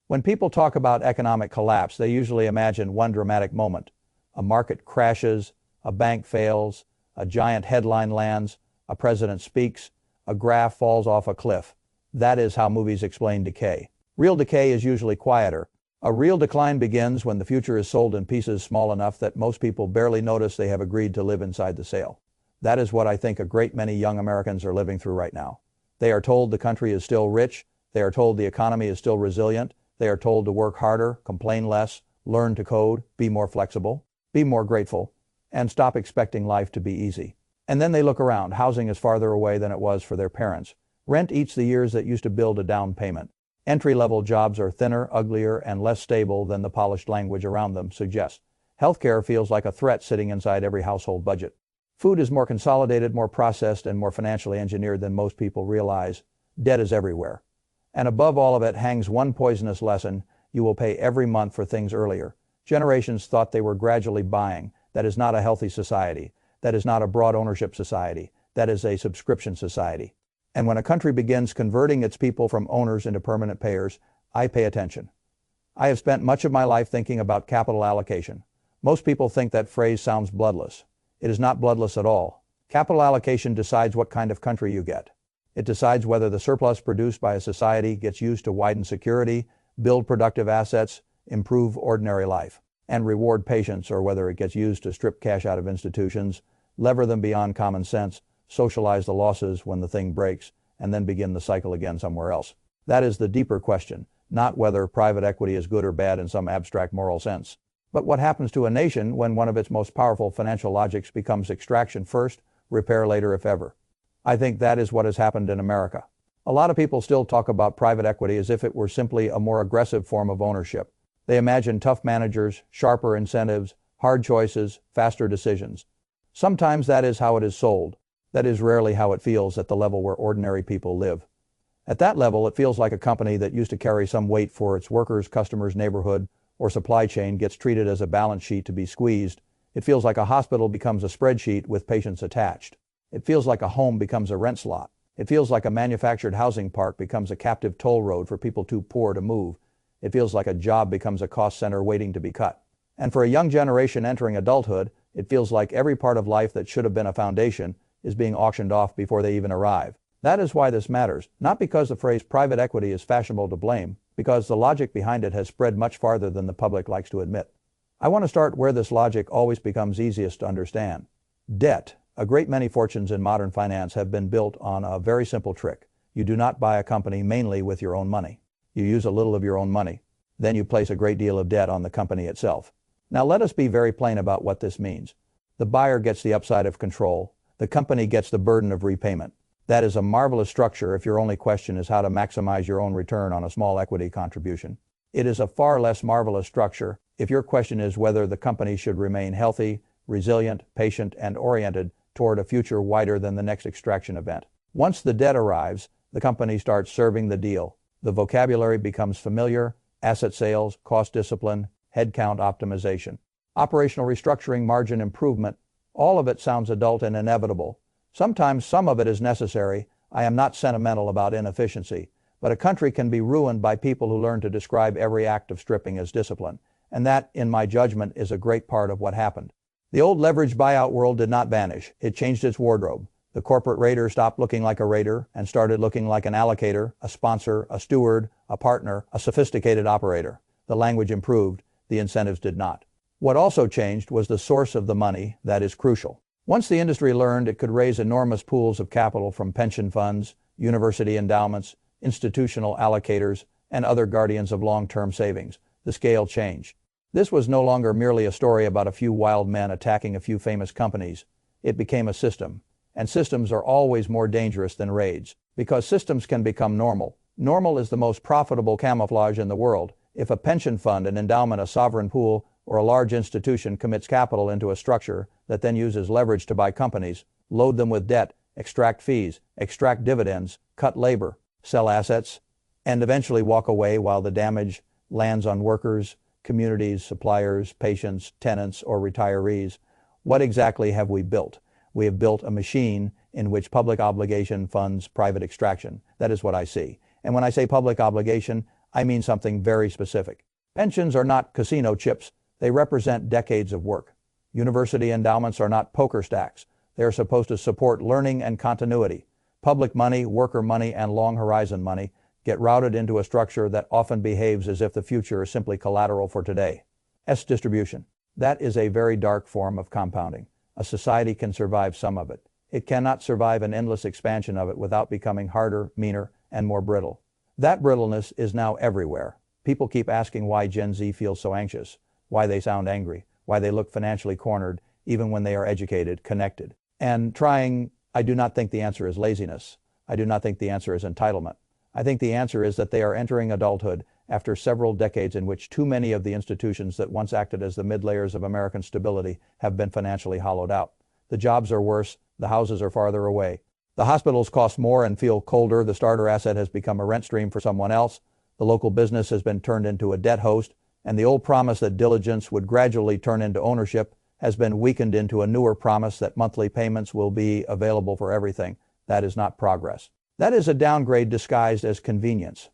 When people talk about economic collapse, they usually imagine one dramatic moment. A market crashes, a bank fails, a giant headline lands, a president speaks, a graph falls off a cliff. That is how movies explain decay. Real decay is usually quieter. A real decline begins when the future is sold in pieces small enough that most people barely notice they have agreed to live inside the sale. That is what I think a great many young Americans are living through right now. They are told the country is still rich, they are told the economy is still resilient, they are told to work harder, complain less, learn to code, be more flexible, be more grateful, and stop expecting life to be easy. And then they look around. Housing is farther away than it was for their parents. Rent eats the years that used to build a down payment. Entry-level jobs are thinner, uglier, and less stable than the polished language around them suggests. Healthcare feels like a threat sitting inside every household budget. Food is more consolidated, more processed, and more financially engineered than most people realize. Debt is everywhere. And above all of it hangs one poisonous lesson: you will pay every month for things earlier. Generations thought they were gradually buying. That is not a healthy society. That is not a broad ownership society. That is a subscription society. And when a country begins converting its people from owners into permanent payers, I pay attention. I have spent much of my life thinking about capital allocation. Most people think that phrase sounds bloodless. It is not bloodless at all. Capital allocation decides what kind of country you get. It decides whether the surplus produced by a society gets used to widen security, build productive assets, improve ordinary life, and reward patience, or whether it gets used to strip cash out of institutions, lever them beyond common sense, socialize the losses when the thing breaks, and then begin the cycle again somewhere else. That is the deeper question, not whether private equity is good or bad in some abstract moral sense, but what happens to a nation when one of its most powerful financial logics becomes extraction first, repair later if ever. I think that is what has happened in America. A lot of people still talk about private equity as if it were simply a more aggressive form of ownership. They imagine tough managers, sharper incentives, hard choices, faster decisions. Sometimes that is how it is sold. That is rarely how it feels at the level where ordinary people live. At that level, it feels like a company that used to carry some weight for its workers, customers, neighborhood, or supply chain gets treated as a balance sheet to be squeezed. It feels like a hospital becomes a spreadsheet with patients attached. It feels like a home becomes a rent slot. It feels like a manufactured housing park becomes a captive toll road for people too poor to move. It feels like a job becomes a cost center waiting to be cut. And for a young generation entering adulthood, it feels like every part of life that should have been a foundation is being auctioned off before they even arrive. That is why this matters, not because the phrase private equity is fashionable to blame, because the logic behind it has spread much farther than the public likes to admit. I want to start where this logic always becomes easiest to understand. Debt. A great many fortunes in modern finance have been built on a very simple trick. You do not buy a company mainly with your own money. You use a little of your own money. Then you place a great deal of debt on the company itself. Now let us be very plain about what this means. The buyer gets the upside of control. The company gets the burden of repayment. That is a marvelous structure if your only question is how to maximize your own return on a small equity contribution. It is a far less marvelous structure if your question is whether the company should remain healthy, resilient, patient, and oriented toward a future wider than the next extraction event. Once the debt arrives, the company starts serving the deal. The vocabulary becomes familiar: asset sales, cost discipline, headcount optimization, operational restructuring, margin improvement. All of it sounds adult and inevitable. Sometimes some of it is necessary. I am not sentimental about inefficiency, but a country can be ruined by people who learn to describe every act of stripping as discipline. And that, in my judgment, is a great part of what happened. The old leveraged buyout world did not vanish. It changed its wardrobe. The corporate raider stopped looking like a raider and started looking like an allocator, a sponsor, a steward, a partner, a sophisticated operator. The language improved. The incentives did not. What also changed was the source of the money. That is crucial. Once the industry learned it could raise enormous pools of capital from pension funds, university endowments, institutional allocators, and other guardians of long-term savings, the scale changed. This was no longer merely a story about a few wild men attacking a few famous companies. It became a system. And systems are always more dangerous than raids, because systems can become normal. Normal is the most profitable camouflage in the world. If a pension fund, an endowment, a sovereign pool, or a large institution commits capital into a structure that then uses leverage to buy companies, load them with debt, extract fees, extract dividends, cut labor, sell assets, and eventually walk away while the damage lands on workers, communities, suppliers, patients, tenants, or retirees, what exactly have we built? We have built a machine in which public obligation funds private extraction. That is what I see. And when I say public obligation, I mean something very specific. Pensions are not casino chips. They represent decades of work. University endowments are not poker stacks. They are supposed to support learning and continuity. Public money, worker money, and long horizon money get routed into a structure that often behaves as if the future is simply collateral for today. S distribution. That is a very dark form of compounding. A society can survive some of it. It cannot survive an endless expansion of it without becoming harder, meaner, and more brittle. That brittleness is now everywhere. People keep asking why Gen Z feels so anxious, why they sound angry, why they look financially cornered, even when they are educated, connected, and trying. I do not think the answer is laziness. I do not think the answer is entitlement. I think the answer is that they are entering adulthood after several decades in which too many of the institutions that once acted as the mid-layers of American stability have been financially hollowed out. The jobs are worse, the houses are farther away. The hospitals cost more and feel colder, the starter asset has become a rent stream for someone else, the local business has been turned into a debt host, and the old promise that diligence would gradually turn into ownership has been weakened into a newer promise that monthly payments will be available for everything. That is not progress. That is a downgrade disguised as convenience.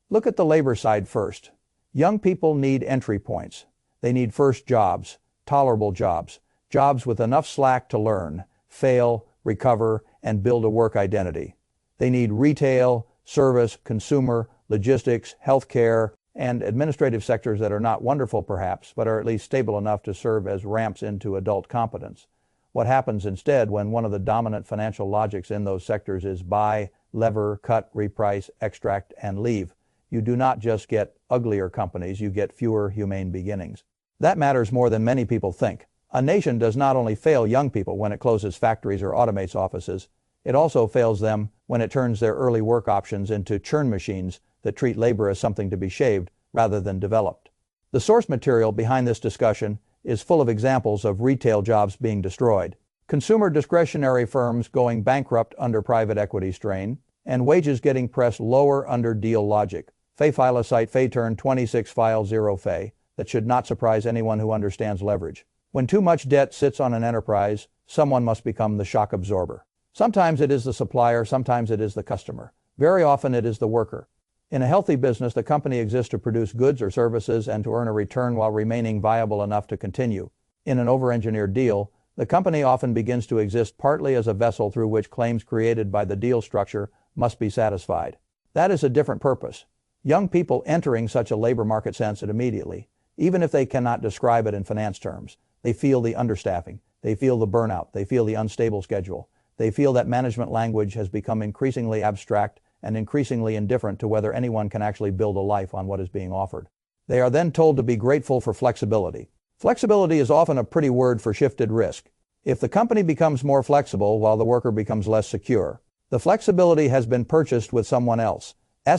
Look at the labor side first. Young people need entry points. They need first jobs, tolerable jobs, jobs with enough slack to learn, fail, recover, and build a work identity. They need retail, service, consumer, logistics, healthcare, and administrative sectors that are not wonderful perhaps, but are at least stable enough to serve as ramps into adult competence. What happens instead when one of the dominant financial logics in those sectors is buy, lever, cut, reprice, extract, and leave? You do not just get uglier companies, you get fewer humane beginnings. That matters more than many people think. A nation does not only fail young people when it closes factories or automates offices, it also fails them when it turns their early work options into churn machines that treat labor as something to be shaved rather than developed. The source material behind this discussion is full of examples of retail jobs being destroyed, consumer discretionary firms going bankrupt under private equity strain, and wages getting pressed lower under deal logic. Fay file a site Fay turn 26 file 0 Fay. That should not surprise anyone who understands leverage. When too much debt sits on an enterprise, someone must become the shock absorber. Sometimes it is the supplier, sometimes it is the customer. Very often it is the worker. In a healthy business, the company exists to produce goods or services and to earn a return while remaining viable enough to continue. In an over-engineered deal, the company often begins to exist partly as a vessel through which claims created by the deal structure must be satisfied. That is a different purpose. Young people entering such a labor market sense it immediately. Even if they cannot describe it in finance terms, they feel the understaffing, they feel the burnout, they feel the unstable schedule. They feel that management language has become increasingly abstract and increasingly indifferent to whether anyone can actually build a life on what is being offered. They are then told to be grateful for flexibility. Flexibility is often a pretty word for shifted risk. If the company becomes more flexible while the worker becomes less secure, the flexibility has been purchased with someone else.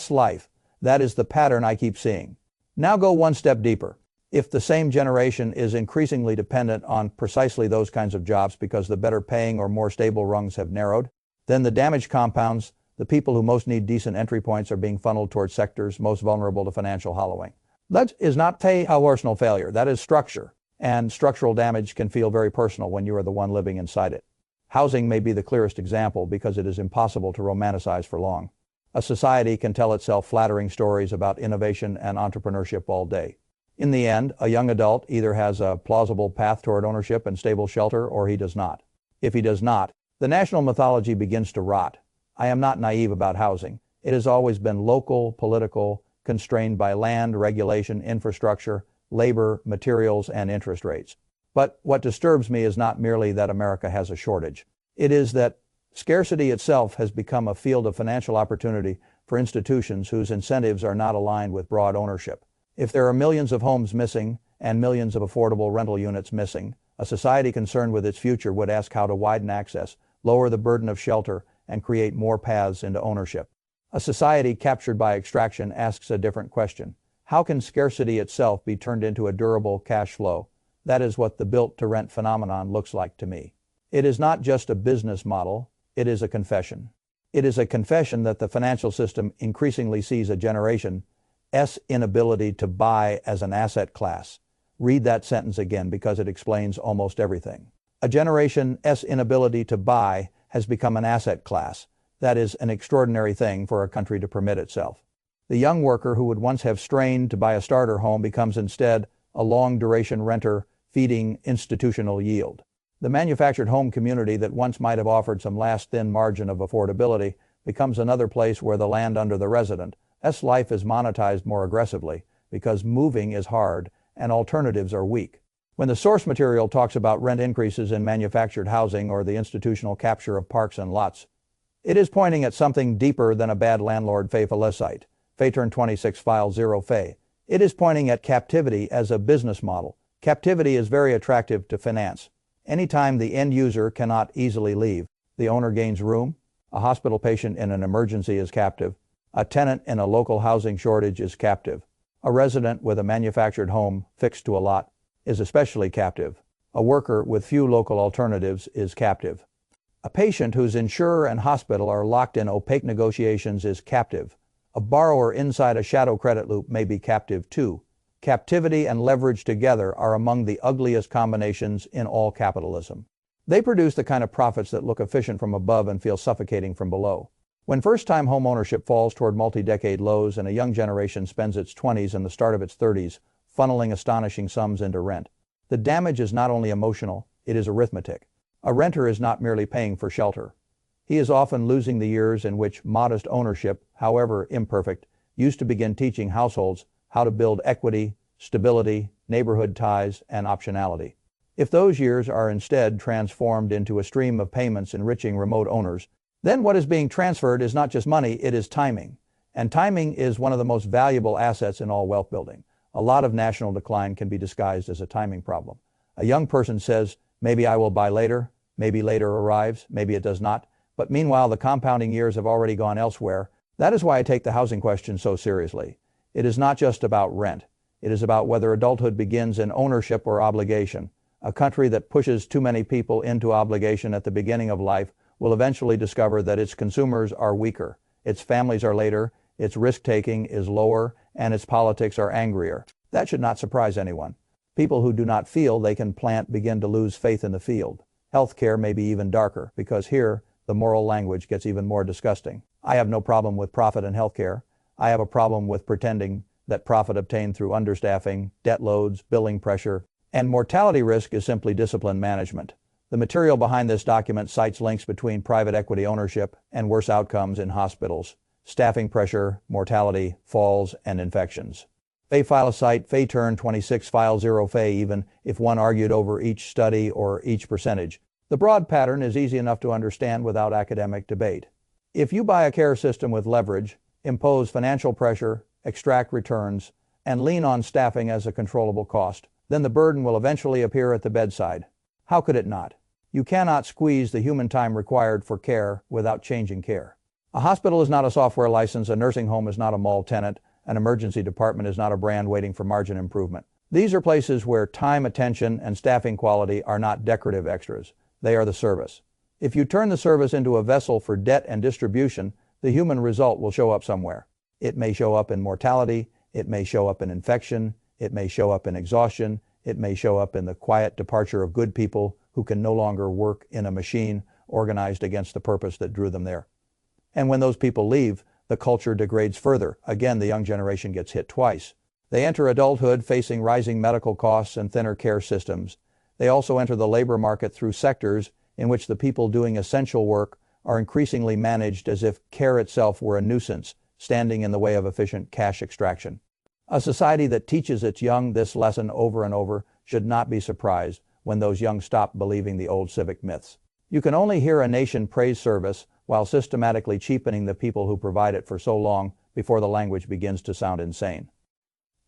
Life. That is the pattern I keep seeing. Now go one step deeper. If the same generation is increasingly dependent on precisely those kinds of jobs because the better paying or more stable rungs have narrowed, then the damage compounds. The people who most need decent entry points are being funneled towards sectors most vulnerable to financial hollowing. That is not personal failure. That is structure. And structural damage can feel very personal when you are the one living inside it. Housing may be the clearest example because it is impossible to romanticize for long. A society can tell itself flattering stories about innovation and entrepreneurship all day. In the end, a young adult either has a plausible path toward ownership and stable shelter or he does not. If he does not, the national mythology begins to rot. I am not naive about housing. It has always been local, political, constrained by land, regulation, infrastructure, labor, materials, and interest rates. But what disturbs me is not merely that America has a shortage. It is that scarcity itself has become a field of financial opportunity for institutions whose incentives are not aligned with broad ownership. If there are millions of homes missing and millions of affordable rental units missing, a society concerned with its future would ask how to widen access, lower the burden of shelter, and create more paths into ownership. A society captured by extraction asks a different question. How can scarcity itself be turned into a durable cash flow? That is what the built-to-rent phenomenon looks like to me. It is not just a business model, it is a confession. It is a confession that the financial system increasingly sees a generation's inability to buy as an asset class. Read that sentence again because it explains almost everything. A generation's inability to buy has become an asset class. That is an extraordinary thing for a country to permit itself. The young worker who would once have strained to buy a starter home becomes instead a long-duration renter feeding institutional yield. The manufactured home community that once might have offered some last thin margin of affordability becomes another place where the land under the resident's life is monetized more aggressively because moving is hard and alternatives are weak. When the source material talks about rent increases in manufactured housing or the institutional capture of parks and lots, it is pointing at something deeper than a bad landlord Fay Felicite. Fay turn 26 file 0 Fay. It is pointing at captivity as a business model. Captivity is very attractive to finance. Anytime the end user cannot easily leave, the owner gains room. A hospital patient in an emergency is captive. A tenant in a local housing shortage is captive. A resident with a manufactured home fixed to a lot is especially captive. A worker with few local alternatives is captive. A patient whose insurer and hospital are locked in opaque negotiations is captive. A borrower inside a shadow credit loop may be captive too. Captivity and leverage together are among the ugliest combinations in all capitalism. They produce the kind of profits that look efficient from above and feel suffocating from below. When first-time home ownership falls toward multi-decade lows and a young generation spends its 20s and the start of its 30s funneling astonishing sums into rent, the damage is not only emotional, it is arithmetic. A renter is not merely paying for shelter. He is often losing the years in which modest ownership, however imperfect, used to begin teaching households how to build equity, stability, neighborhood ties, and optionality. If those years are instead transformed into a stream of payments enriching remote owners, then what is being transferred is not just money, it is timing. And timing is one of the most valuable assets in all wealth building. A lot of national decline can be disguised as a timing problem. A young person says, maybe I will buy later, maybe later arrives, maybe it does not. But meanwhile, the compounding years have already gone elsewhere. That is why I take the housing question so seriously. It is not just about rent. It is about whether adulthood begins in ownership or obligation. A country that pushes too many people into obligation at the beginning of life will eventually discover that its consumers are weaker, its families are later, its risk-taking is lower, and its politics are angrier. That should not surprise anyone. People who do not feel they can plant begin to lose faith in the field. Healthcare may be even darker, because here, the moral language gets even more disgusting. I have no problem with profit in healthcare. I have a problem with pretending that profit obtained through understaffing, debt loads, billing pressure, and mortality risk is simply discipline management. The material behind this document cites links between private equity ownership and worse outcomes in hospitals, staffing pressure, mortality, falls, and infections. Fay Felicite, Fay turn 26 file 0 Fay even if one argued over each study or each percentage. The broad pattern is easy enough to understand without academic debate. If you buy a care system with leverage, impose financial pressure, extract returns, and lean on staffing as a controllable cost, then the burden will eventually appear at the bedside. How could it not? You cannot squeeze the human time required for care without changing care. A hospital is not a software license, a nursing home is not a mall tenant, an emergency department is not a brand waiting for margin improvement. These are places where time, attention, and staffing quality are not decorative extras. They are the service. If you turn the service into a vessel for debt and distribution, the human result will show up somewhere. It may show up in mortality, it may show up in infection, it may show up in exhaustion, it may show up in the quiet departure of good people who can no longer work in a machine organized against the purpose that drew them there. And when those people leave, the culture degrades further. Again, the young generation gets hit twice. They enter adulthood facing rising medical costs and thinner care systems. They also enter the labor market through sectors in which the people doing essential work are increasingly managed as if care itself were a nuisance, standing in the way of efficient cash extraction. A society that teaches its young this lesson over and over should not be surprised when those young stop believing the old civic myths. You can only hear a nation praise service while systematically cheapening the people who provide it for so long before the language begins to sound insane.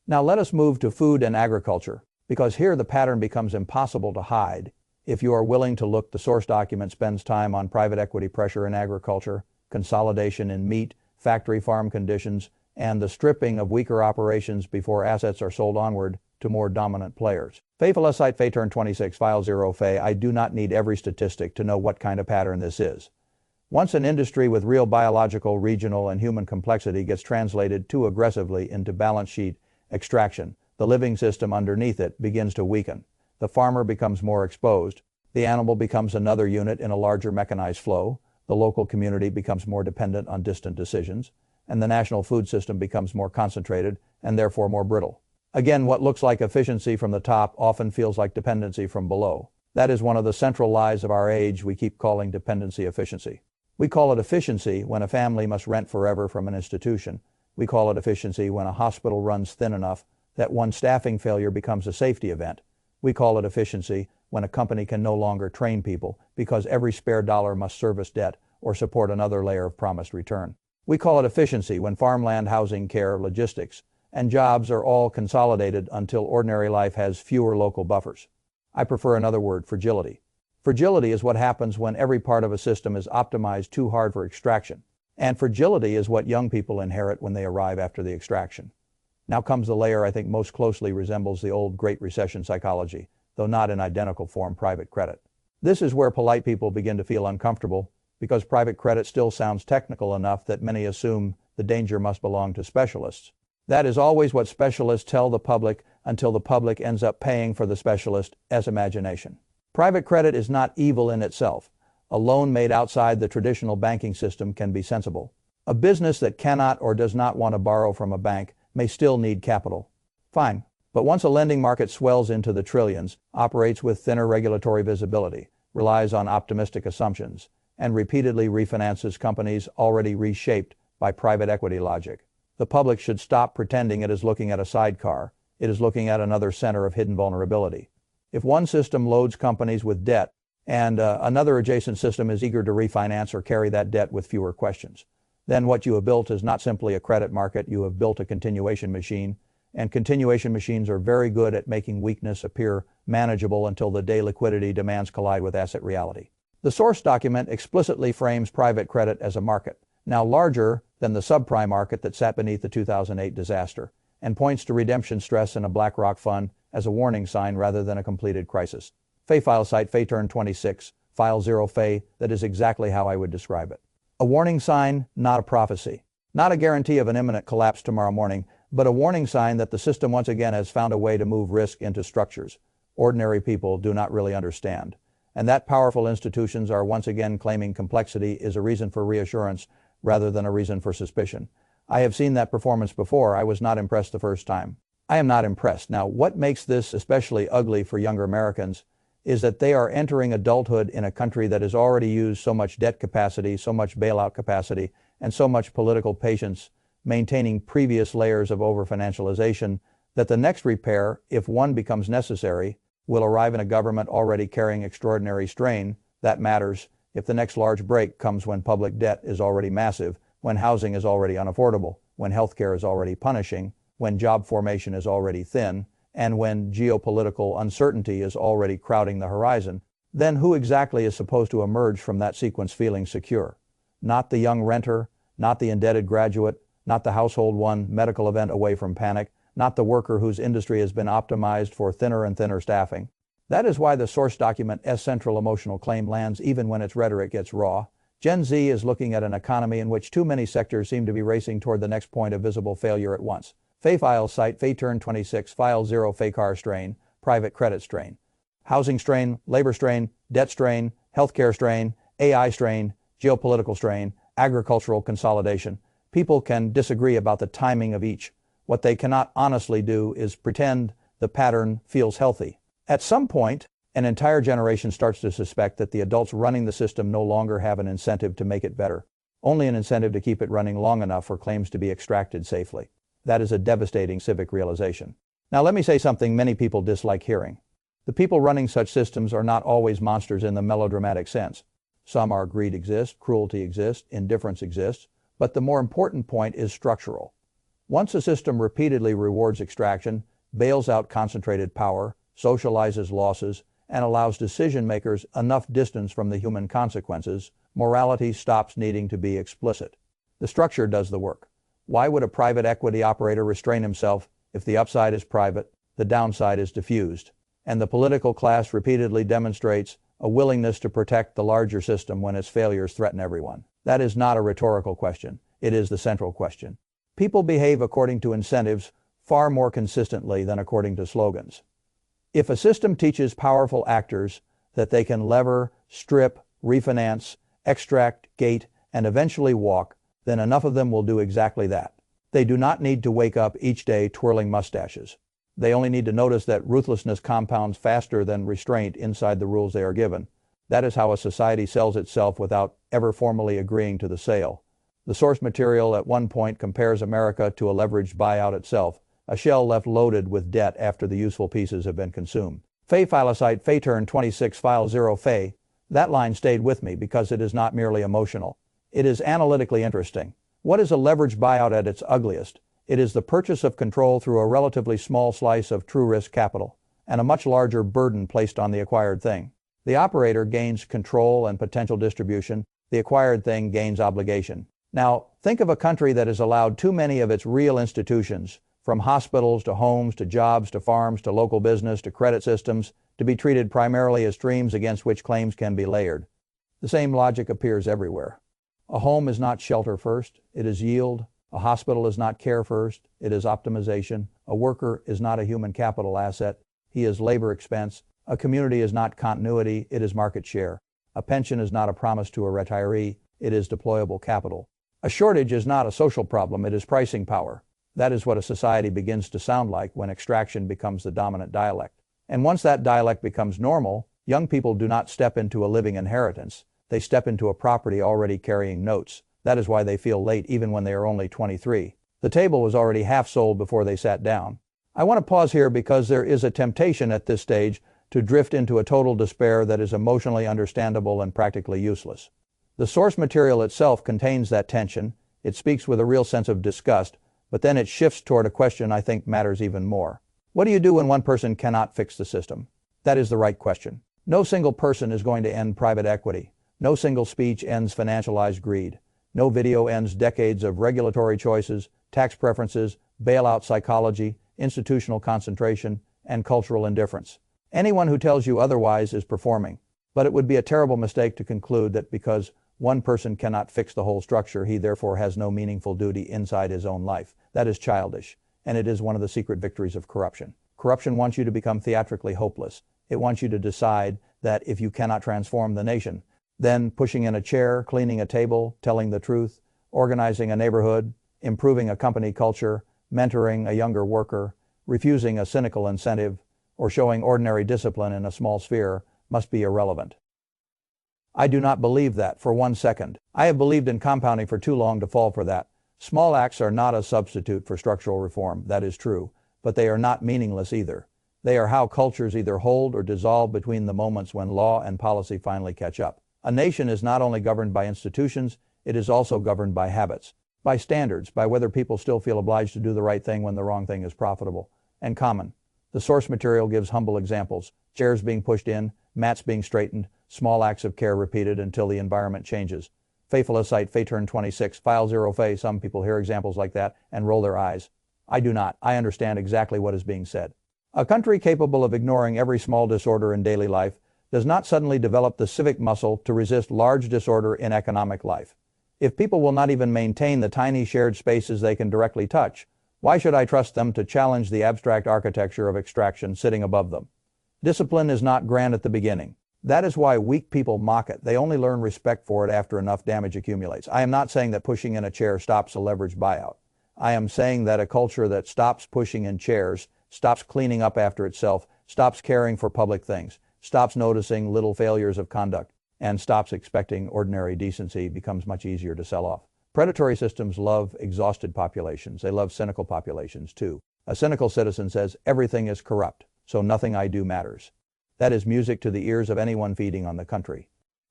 Now let us move to food and agriculture, because here the pattern becomes impossible to hide. If you are willing to look, the source document spends time on private equity pressure in agriculture, consolidation in meat, factory farm conditions, and the stripping of weaker operations before assets are sold onward to more dominant players. Fay Felicite, Fay turn 26, file 0 Fay. I do not need every statistic to know what kind of pattern this is. Once an industry with real biological, regional, and human complexity gets translated too aggressively into balance sheet extraction, the living system underneath it begins to weaken. The farmer becomes more exposed. The animal becomes another unit in a larger mechanized flow. The local community becomes more dependent on distant decisions. and the national food system becomes more concentrated and therefore more brittle. Again, what looks like efficiency from the top often feels like dependency from below. That is one of the central lies of our age we keep calling dependency efficiency. We call it efficiency when a family must rent forever from an institution. We call it efficiency when a hospital runs thin enough that one staffing failure becomes a safety event. We call it efficiency when a company can no longer train people because every spare dollar must service debt or support another layer of promised return. We call it efficiency when farmland, housing, care, logistics, and jobs are all consolidated until ordinary life has fewer local buffers. I prefer another word, fragility. Fragility is what happens when every part of a system is optimized too hard for extraction. And fragility is what young people inherit when they arrive after the extraction. Now comes the layer I think most closely resembles the old Great Recession psychology, though not in identical form, private credit. This is where polite people begin to feel uncomfortable because private credit still sounds technical enough that many assume the danger must belong to specialists. That is always what specialists tell the public until the public ends up paying for the specialist as imagination. Private credit is not evil in itself. A loan made outside the traditional banking system can be sensible. A business that cannot or does not want to borrow from a bank may still need capital. Fine. But once a lending market swells into the trillions, operates with thinner regulatory visibility, relies on optimistic assumptions, and repeatedly refinances companies already reshaped by private equity logic, the public should stop pretending it is looking at a sidecar. It is looking at another center of hidden vulnerability. If one system loads companies with debt and another adjacent system is eager to refinance or carry that debt with fewer questions, then what you have built is not simply a credit market, you have built a continuation machine, and continuation machines are very good at making weakness appear manageable until the day liquidity demands collide with asset reality. The source document explicitly frames private credit as a market, now larger than the subprime market that sat beneath the 2008 disaster, and points to redemption stress in a BlackRock fund as a warning sign rather than a completed crisis. Fay file site Fay turn 26, file 0 Fay, that is exactly how I would describe it. A warning sign, not a prophecy. Not a guarantee of an imminent collapse tomorrow morning, but a warning sign that the system once again has found a way to move risk into structures ordinary people do not really understand. And that powerful institutions are once again claiming complexity is a reason for reassurance rather than a reason for suspicion. I have seen that performance before. I was not impressed the first time. I am not impressed. Now, what makes this especially ugly for younger Americans is that they are entering adulthood in a country that has already used so much debt capacity, so much bailout capacity, and so much political patience maintaining previous layers of overfinancialization that the next repair, if one becomes necessary, will arrive in a government already carrying extraordinary strain. That matters if the next large break comes when public debt is already massive, when housing is already unaffordable, when healthcare is already punishing, when job formation is already thin, and when geopolitical uncertainty is already crowding the horizon. Then who exactly is supposed to emerge from that sequence feeling secure? Not the young renter, not the indebted graduate, not the household one medical event away from panic, not the worker whose industry has been optimized for thinner and thinner staffing. That is why the source document's central emotional claim lands even when its rhetoric gets raw. Gen Z is looking at an economy in which too many sectors seem to be racing toward the next point of visible failure at once. Fay file site Fay turn 26, file 0 Fay car strain, private credit strain. Housing strain, labor strain, debt strain, healthcare strain, AI strain, geopolitical strain, agricultural consolidation. People can disagree about the timing of each. What they cannot honestly do is pretend the pattern feels healthy. At some point, an entire generation starts to suspect that the adults running the system no longer have an incentive to make it better, only an incentive to keep it running long enough for claims to be extracted safely. That is a devastating civic realization. Now let me say something many people dislike hearing. The people running such systems are not always monsters in the melodramatic sense. Some are greed exists, cruelty exists, indifference exists, but the more important point is structural. Once a system repeatedly rewards extraction, bails out concentrated power, socializes losses, and allows decision makers enough distance from the human consequences, morality stops needing to be explicit. The structure does the work. Why would a private equity operator restrain himself if the upside is private, the downside is diffused, and the political class repeatedly demonstrates a willingness to protect the larger system when its failures threaten everyone? That is not a rhetorical question. It is the central question. People behave according to incentives far more consistently than according to slogans. If a system teaches powerful actors that they can lever, strip, refinance, extract, gate, and eventually walk, then enough of them will do exactly that. They do not need to wake up each day twirling mustaches. They only need to notice that ruthlessness compounds faster than restraint inside the rules they are given. That is how a society sells itself without ever formally agreeing to the sale. The source material at one point compares America to a leveraged buyout itself, a shell left loaded with debt after the useful pieces have been consumed. Fay Philosite Fay turn 26 file 0 Fay. That line stayed with me because it is not merely emotional. It is analytically interesting. What is a leveraged buyout at its ugliest? It is the purchase of control through a relatively small slice of true risk capital, and a much larger burden placed on the acquired thing. The operator gains control and potential distribution. The acquired thing gains obligation. Now, think of a country that has allowed too many of its real institutions, from hospitals to homes to jobs to farms to local business to credit systems, to be treated primarily as streams against which claims can be layered. The same logic appears everywhere. A home is not shelter first, it is yield. A hospital is not care first, it is optimization. A worker is not a human capital asset, he is labor expense. A community is not continuity, it is market share. A pension is not a promise to a retiree, it is deployable capital. A shortage is not a social problem, it is pricing power. That is what a society begins to sound like when extraction becomes the dominant dialect. And once that dialect becomes normal, young people do not step into a living inheritance. They step into a property already carrying notes. That is why they feel late even when they are only 23. The table was already half sold before they sat down. I want to pause here because there is a temptation at this stage to drift into a total despair that is emotionally understandable and practically useless. The source material itself contains that tension. It speaks with a real sense of disgust, but then it shifts toward a question I think matters even more. What do you do when one person cannot fix the system? That is the right question. No single person is going to end private equity. No single speech ends financialized greed. No video ends decades of regulatory choices, tax preferences, bailout psychology, institutional concentration, and cultural indifference. Anyone who tells you otherwise is performing. But it would be a terrible mistake to conclude that because one person cannot fix the whole structure, he therefore has no meaningful duty inside his own life. That is childish, and it is one of the secret victories of corruption. Corruption wants you to become theatrically hopeless. It wants you to decide that if you cannot transform the nation, then pushing in a chair, cleaning a table, telling the truth, organizing a neighborhood, improving a company culture, mentoring a younger worker, refusing a cynical incentive, or showing ordinary discipline in a small sphere must be irrelevant. I do not believe that for 1 second. I have believed in compounding for too long to fall for that. Small acts are not a substitute for structural reform, that is true, but they are not meaningless either. They are how cultures either hold or dissolve between the moments when law and policy finally catch up. A nation is not only governed by institutions, it is also governed by habits, by standards, by whether people still feel obliged to do the right thing when the wrong thing is profitable and common. The source material gives humble examples: chairs being pushed in, mats being straightened, small acts of care repeated until the environment changes. Faithfulous site, Fay turn 26, file 0 Fay. Some people hear examples like that and roll their eyes. I do not. I understand exactly what is being said. A country capable of ignoring every small disorder in daily life does not suddenly develop the civic muscle to resist large disorder in economic life. If people will not even maintain the tiny shared spaces they can directly touch, why should I trust them to challenge the abstract architecture of extraction sitting above them? Discipline is not grand at the beginning. That is why weak people mock it. They only learn respect for it after enough damage accumulates. I am not saying that pushing in a chair stops a leveraged buyout. I am saying that a culture that stops pushing in chairs, stops cleaning up after itself, stops caring for public things, stops noticing little failures of conduct, and stops expecting ordinary decency becomes much easier to sell off. Predatory systems love exhausted populations. They love cynical populations too. A cynical citizen says, everything is corrupt, so nothing I do matters. That is music to the ears of anyone feeding on the country.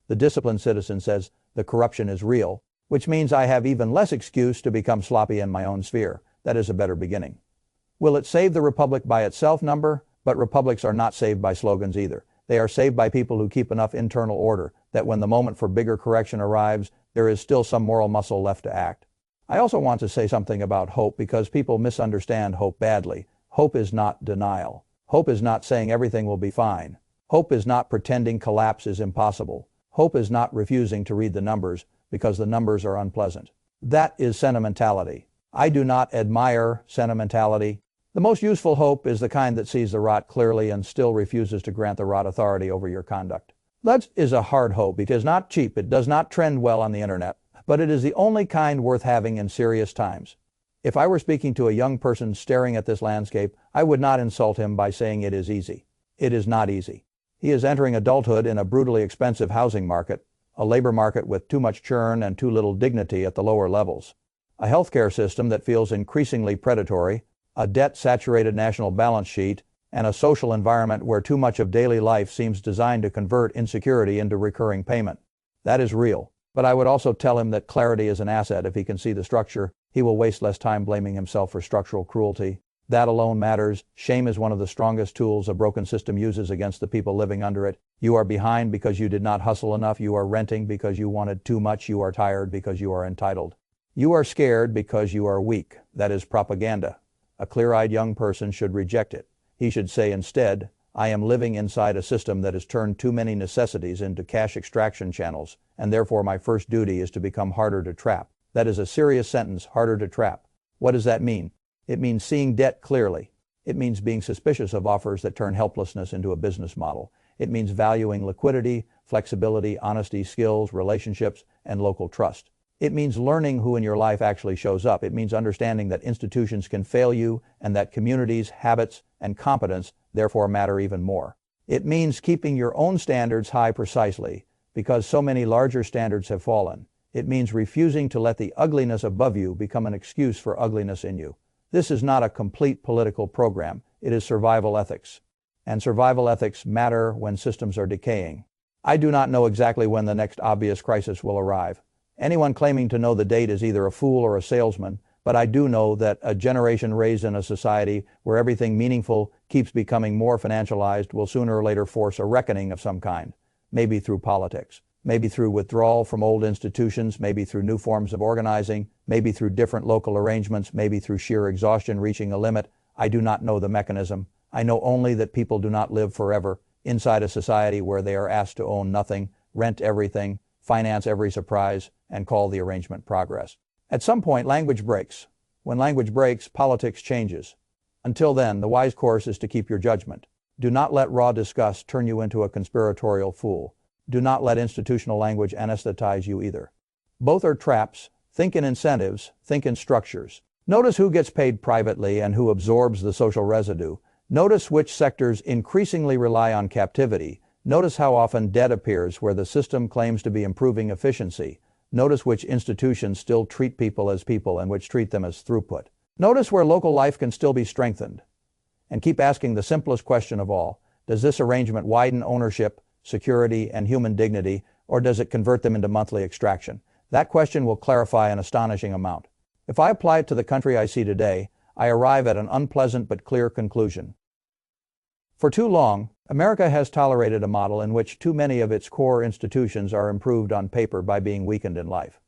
The disciplined citizen says, the corruption is real, which means I have even less excuse to become sloppy in my own sphere. That is a better beginning. Will it save the republic by itself? Number? But republics are not saved by slogans either. They are saved by people who keep enough internal order that when the moment for bigger correction arrives, there is still some moral muscle left to act. I also want to say something about hope because people misunderstand hope badly. Hope is not denial. Hope is not saying everything will be fine. Hope is not pretending collapse is impossible. Hope is not refusing to read the numbers because the numbers are unpleasant. That is sentimentality. I do not admire sentimentality. The most useful hope is the kind that sees the rot clearly and still refuses to grant the rot authority over your conduct. That is a hard hope. It is not cheap. It does not trend well on the internet. but it is the only kind worth having in serious times. If I were speaking to a young person staring at this landscape, I would not insult him by saying it is easy. It is not easy. He is entering adulthood in a brutally expensive housing market, a labor market with too much churn and too little dignity at the lower levels, a healthcare system that feels increasingly predatory, a debt-saturated national balance sheet, and a social environment where too much of daily life seems designed to convert insecurity into recurring payment. That is real. But I would also tell him that clarity is an asset. If he can see the structure, he will waste less time blaming himself for structural cruelty. That alone matters. Shame is one of the strongest tools a broken system uses against the people living under it. You are behind because you did not hustle enough. You are renting because you wanted too much. You are tired because you are entitled. You are scared because you are weak. That is propaganda. A clear-eyed young person should reject it. He should say instead, I am living inside a system that has turned too many necessities into cash extraction channels, and therefore my first duty is to become harder to trap. That is a serious sentence, harder to trap. What does that mean? It means seeing debt clearly. It means being suspicious of offers that turn helplessness into a business model. It means valuing liquidity, flexibility, honesty, skills, relationships, and local trust. It means learning who in your life actually shows up. It means understanding that institutions can fail you and that communities, habits, and competence therefore matter even more. It means keeping your own standards high precisely because so many larger standards have fallen. It means refusing to let the ugliness above you become an excuse for ugliness in you. This is not a complete political program. It is survival ethics. And survival ethics matter when systems are decaying. I do not know exactly when the next obvious crisis will arrive. Anyone claiming to know the date is either a fool or a salesman, but I do know that a generation raised in a society where everything meaningful keeps becoming more financialized will sooner or later force a reckoning of some kind, maybe through politics, maybe through withdrawal from old institutions, maybe through new forms of organizing, maybe through different local arrangements, maybe through sheer exhaustion reaching a limit. I do not know the mechanism. I know only that people do not live forever inside a society where they are asked to own nothing, rent everything, finance every surprise, and call the arrangement progress. At some point, language breaks. When language breaks, politics changes. Until then, the wise course is to keep your judgment. Do not let raw disgust turn you into a conspiratorial fool. Do not let institutional language anesthetize you either. Both are traps. Think in incentives, think in structures. Notice who gets paid privately and who absorbs the social residue. Notice which sectors increasingly rely on captivity. Notice how often debt appears where the system claims to be improving efficiency. Notice which institutions still treat people as people and which treat them as throughput. Notice where local life can still be strengthened. And keep asking the simplest question of all. Does this arrangement widen ownership, security, and human dignity, or does it convert them into monthly extraction? That question will clarify an astonishing amount. If I apply it to the country I see today, I arrive at an unpleasant but clear conclusion. For too long, America has tolerated a model in which too many of its core institutions are improved on paper by being weakened in life.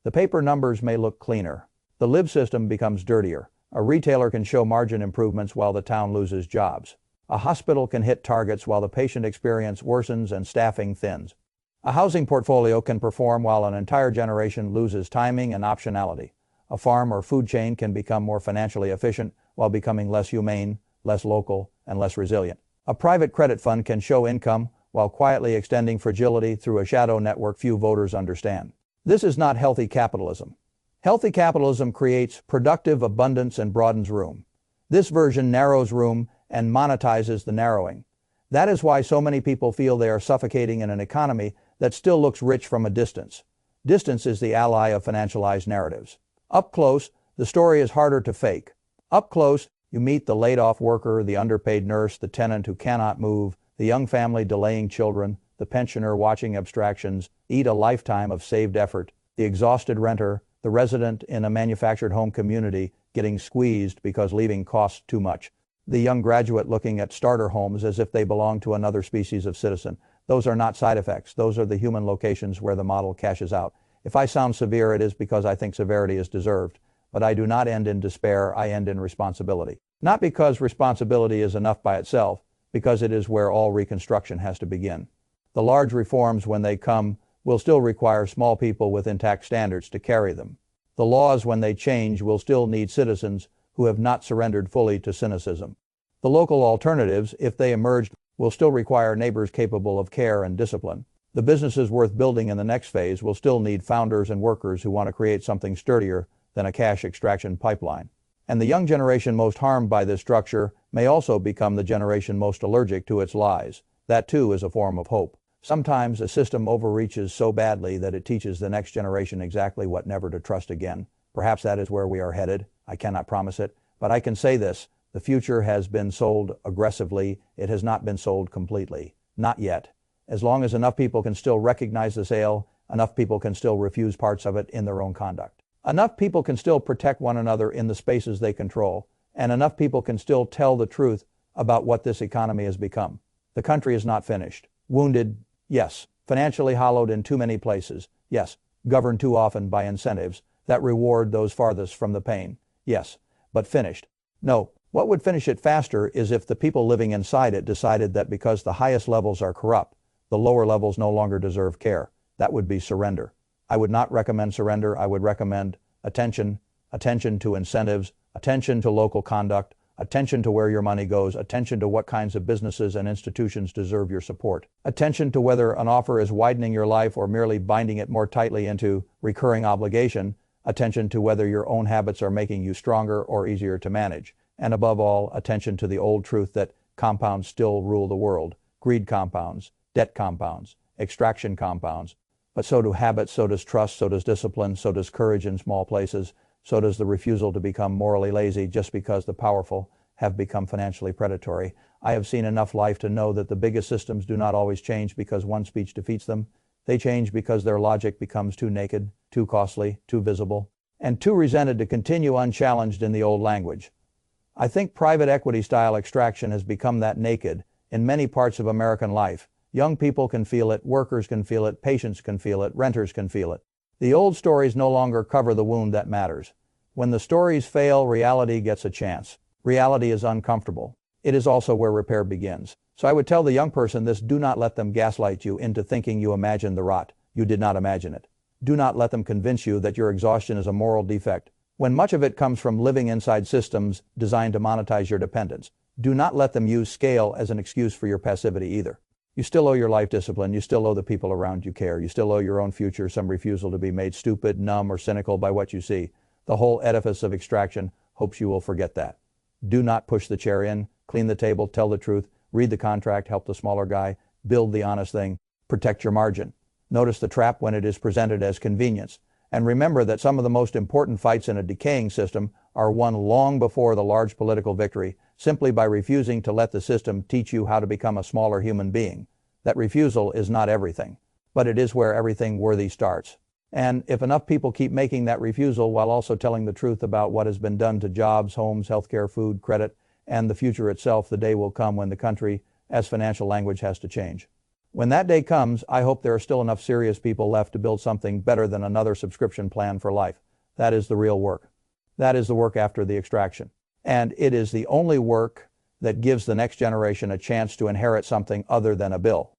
The paper numbers may look cleaner. The live system becomes dirtier. A retailer can show margin improvements while the town loses jobs. A hospital can hit targets while the patient experience worsens and staffing thins. A housing portfolio can perform while an entire generation loses timing and optionality. A farm or food chain can become more financially efficient while becoming less humane, less local, and less resilient. A private credit fund can show income while quietly extending fragility through a shadow network few voters understand. This is not healthy capitalism. Healthy capitalism creates productive abundance and broadens room. This version narrows room and monetizes the narrowing. That is why so many people feel they are suffocating in an economy that still looks rich from a distance. Distance is the ally of financialized narratives. Up close, the story is harder to fake. Up close, you meet the laid-off worker, the underpaid nurse, the tenant who cannot move, the young family delaying children, the pensioner watching abstractions eat a lifetime of saved effort, the exhausted renter, the resident in a manufactured home community getting squeezed because leaving costs too much, the young graduate looking at starter homes as if they belong to another species of citizen. Those are not side effects. Those are the human locations where the model cashes out. If I sound severe, it is because I think severity is deserved. But I do not end in despair, I end in responsibility. Not because responsibility is enough by itself, because it is where all reconstruction has to begin. The large reforms, when they come, will still require small people with intact standards to carry them. The laws, when they change, will still need citizens who have not surrendered fully to cynicism. The local alternatives, if they emerge, will still require neighbors capable of care and discipline. The businesses worth building in the next phase will still need founders and workers who want to create something sturdier than a cash extraction pipeline. And the young generation most harmed by this structure may also become the generation most allergic to its lies. That too is a form of hope. Sometimes a system overreaches so badly that it teaches the next generation exactly what never to trust again. Perhaps that is where we are headed. I cannot promise it, but I can say this: the future has been sold aggressively. It has not been sold completely. Not yet. As long as enough people can still recognize the sale, enough people can still refuse parts of it in their own conduct. Enough people can still protect one another in the spaces they control, and enough people can still tell the truth about what this economy has become. The country is not finished. Wounded, yes. Financially hollowed in too many places, yes. Governed too often by incentives that reward those farthest from the pain, yes. But finished? No. What would finish it faster is if the people living inside it decided that because the highest levels are corrupt, the lower levels no longer deserve care. That would be surrender. I would not recommend surrender. I would recommend attention, attention to incentives, attention to local conduct, attention to where your money goes, attention to what kinds of businesses and institutions deserve your support, attention to whether an offer is widening your life or merely binding it more tightly into recurring obligation, attention to whether your own habits are making you stronger or easier to manage, and above all, attention to the old truth that compounds still rule the world. Greed compounds, debt compounds, extraction compounds, but so do habits, so does trust, so does discipline, so does courage in small places, so does the refusal to become morally lazy just because the powerful have become financially predatory. I have seen enough life to know that the biggest systems do not always change because one speech defeats them. They change because their logic becomes too naked, too costly, too visible, and too resented to continue unchallenged in the old language. I think private equity-style extraction has become that naked in many parts of American life. Young people can feel it, workers can feel it, patients can feel it, renters can feel it. The old stories no longer cover the wound that matters. When the stories fail, reality gets a chance. Reality is uncomfortable. It is also where repair begins. So I would tell the young person this: do not let them gaslight you into thinking you imagined the rot. You did not imagine it. Do not let them convince you that your exhaustion is a moral defect, when much of it comes from living inside systems designed to monetize your dependence. Do not let them use scale as an excuse for your passivity either. You still owe your life discipline. You still owe the people around you care. You still owe your own future some refusal to be made stupid, numb, or cynical by what you see. The whole edifice of extraction hopes you will forget that. Do not push the chair in. Clean the table. Tell the truth. Read the contract. Help the smaller guy. Build the honest thing. Protect your margin. Notice the trap when it is presented as convenience. And remember that some of the most important fights in a decaying system are won long before the large political victory, simply by refusing to let the system teach you how to become a smaller human being. That refusal is not everything, but it is where everything worthy starts. And if enough people keep making that refusal while also telling the truth about what has been done to jobs, homes, healthcare, food, credit, and the future itself, the day will come when the country, as financial language, has to change. When that day comes, I hope there are still enough serious people left to build something better than another subscription plan for life. That is the real work. That is the work after the extraction. And it is the only work that gives the next generation a chance to inherit something other than a bill.